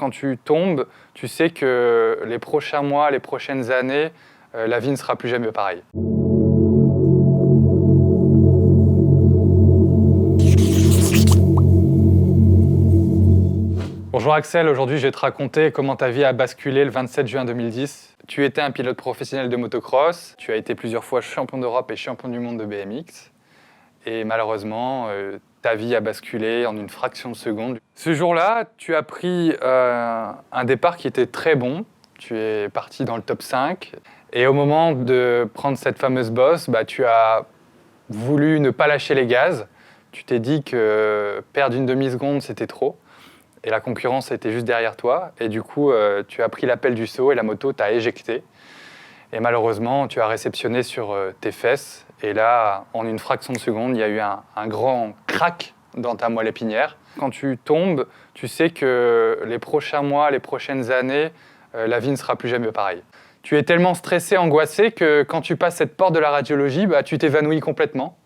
quand tu tombes, tu sais que les prochains mois, les prochaines années, la vie ne sera plus jamais pareille. Bonjour Axel, aujourd'hui je vais te raconter comment ta vie a basculé le 27 juin 2010. Tu étais un pilote professionnel de motocross, tu as été plusieurs fois champion d'Europe et champion du monde de BMX. Et malheureusement, ta vie a basculé en une fraction de seconde. Ce jour-là, tu as pris un départ qui était très bon. Tu es parti dans le top 5. Et au moment de prendre cette fameuse bosse, tu as voulu ne pas lâcher les gaz. Tu t'es dit que perdre une demi-seconde, c'était trop. Et la concurrence était juste derrière toi. Et du coup, tu as pris l'appel du saut et la moto t'a éjecté. Et malheureusement, tu as réceptionné sur tes fesses. Et là, en une fraction de seconde, il y a eu un grand crack dans ta moelle épinière. Quand tu tombes, tu sais que les prochains mois, les prochaines années, la vie ne sera plus jamais pareille. Tu es tellement stressé, angoissé que quand tu passes cette porte de la radiologie, tu t'évanouis complètement.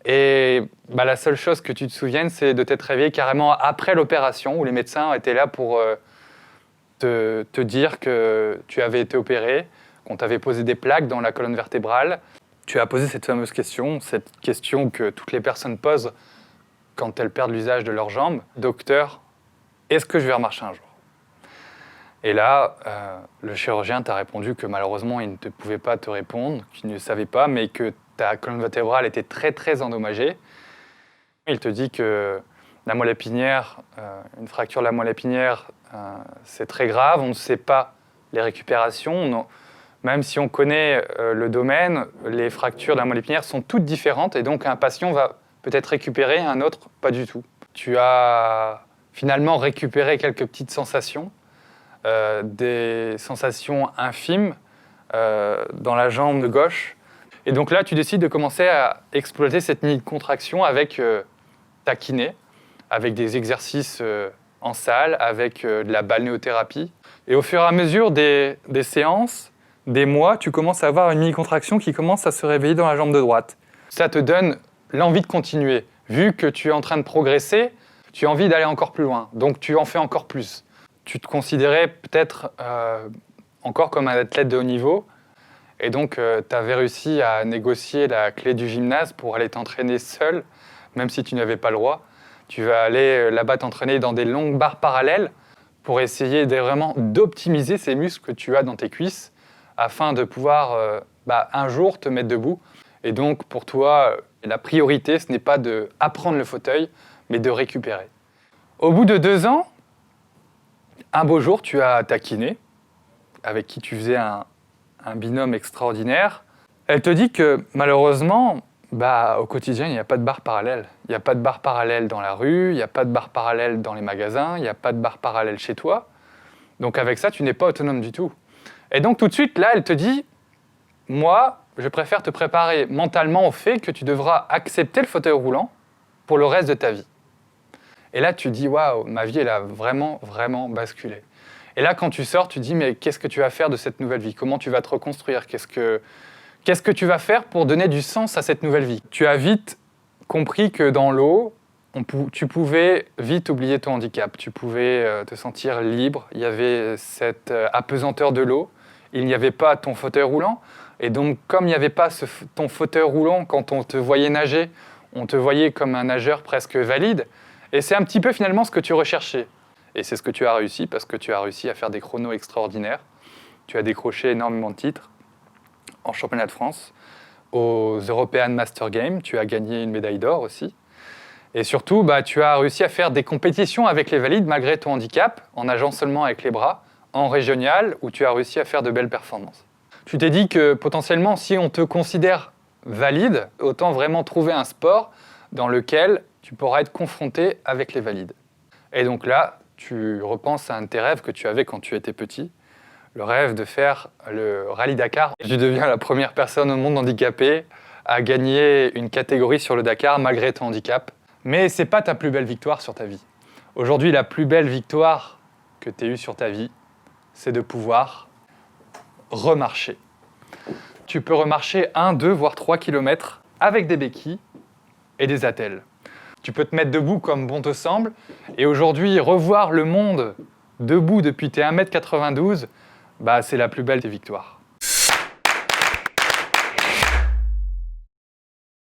Et la seule chose que tu te souviennes, c'est de t'être réveillé carrément après l'opération, où les médecins étaient là pour te dire que tu avais été opéré, qu'on t'avait posé des plaques dans la colonne vertébrale. Tu as posé cette fameuse question, cette question que toutes les personnes posent quand elles perdent l'usage de leurs jambes. Docteur, est-ce que je vais remarcher un jour ? Et là, le chirurgien t'a répondu que malheureusement, il ne pouvait pas te répondre, qu'il ne savait pas, mais que ta colonne vertébrale était très très endommagée. Il te dit que la moelle épinière, une fracture de la moelle épinière, c'est très grave, on ne sait pas les récupérations. Même si on connaît le domaine, les fractures de la moelle épinière sont toutes différentes et donc un patient va peut-être récupérer, un autre pas du tout. Tu as finalement récupéré quelques petites sensations, des sensations infimes dans la jambe de gauche. Et donc là, tu décides de commencer à exploiter cette mini-contraction avec ta kiné, avec des exercices en salle, avec de la balnéothérapie. Et au fur et à mesure des séances, des mois, tu commences à avoir une mini-contraction qui commence à se réveiller dans la jambe de droite. Ça te donne l'envie de continuer. Vu que tu es en train de progresser, tu as envie d'aller encore plus loin. Donc tu en fais encore plus. Tu te considérais peut-être encore comme un athlète de haut niveau. Et donc, tu avais réussi à négocier la clé du gymnase pour aller t'entraîner seul, même si tu n'avais pas le droit. Tu vas aller là-bas t'entraîner dans des longues barres parallèles pour essayer vraiment d'optimiser ces muscles que tu as dans tes cuisses afin de pouvoir un jour te mettre debout. Et donc, pour toi, la priorité, ce n'est pas d'apprendre le fauteuil, mais de récupérer. Au bout de 2 ans, un beau jour, tu as ta kiné, avec qui tu faisais un binôme extraordinaire. Elle te dit que malheureusement, au quotidien, il n'y a pas de barre parallèle. Il n'y a pas de barre parallèle dans la rue, il n'y a pas de barre parallèle dans les magasins, il n'y a pas de barre parallèle chez toi. Donc avec ça, tu n'es pas autonome du tout. Et donc tout de suite, là, elle te dit, moi, je préfère te préparer mentalement au fait que tu devras accepter le fauteuil roulant pour le reste de ta vie. Et là, tu dis, waouh, ma vie, elle a vraiment, vraiment basculé. Et là, quand tu sors, tu dis, mais qu'est-ce que tu vas faire de cette nouvelle vie ? Comment tu vas te reconstruire ? Qu'est-ce que tu vas faire pour donner du sens à cette nouvelle vie ? Tu as vite compris que dans l'eau, tu pouvais vite oublier ton handicap. Tu pouvais te sentir libre. Il y avait cette apesanteur de l'eau. Il n'y avait pas ton fauteuil roulant. Et donc, comme il n'y avait pas ton fauteuil roulant, quand on te voyait nager, on te voyait comme un nageur presque valide. Et c'est un petit peu finalement ce que tu recherchais. Et c'est ce que tu as réussi, parce que tu as réussi à faire des chronos extraordinaires. Tu as décroché énormément de titres en championnat de France, aux European Master Games. Tu as gagné une médaille d'or aussi. Et surtout, tu as réussi à faire des compétitions avec les valides, malgré ton handicap, en nageant seulement avec les bras, en régional, où tu as réussi à faire de belles performances. Tu t'es dit que potentiellement, si on te considère valide, autant vraiment trouver un sport dans lequel tu pourras être confronté avec les valides. Et donc là, tu repenses à un de tes rêves que tu avais quand tu étais petit, le rêve de faire le Rallye Dakar. Tu deviens la première personne au monde handicapée à gagner une catégorie sur le Dakar malgré ton handicap. Mais ce n'est pas ta plus belle victoire sur ta vie. Aujourd'hui, la plus belle victoire que tu aies eue sur ta vie, c'est de pouvoir remarcher. Tu peux remarcher 1, 2, voire 3 km avec des béquilles et des attelles. Tu peux te mettre debout comme bon te semble et aujourd'hui revoir le monde debout depuis tes 1m92, bah, c'est la plus belle des victoires.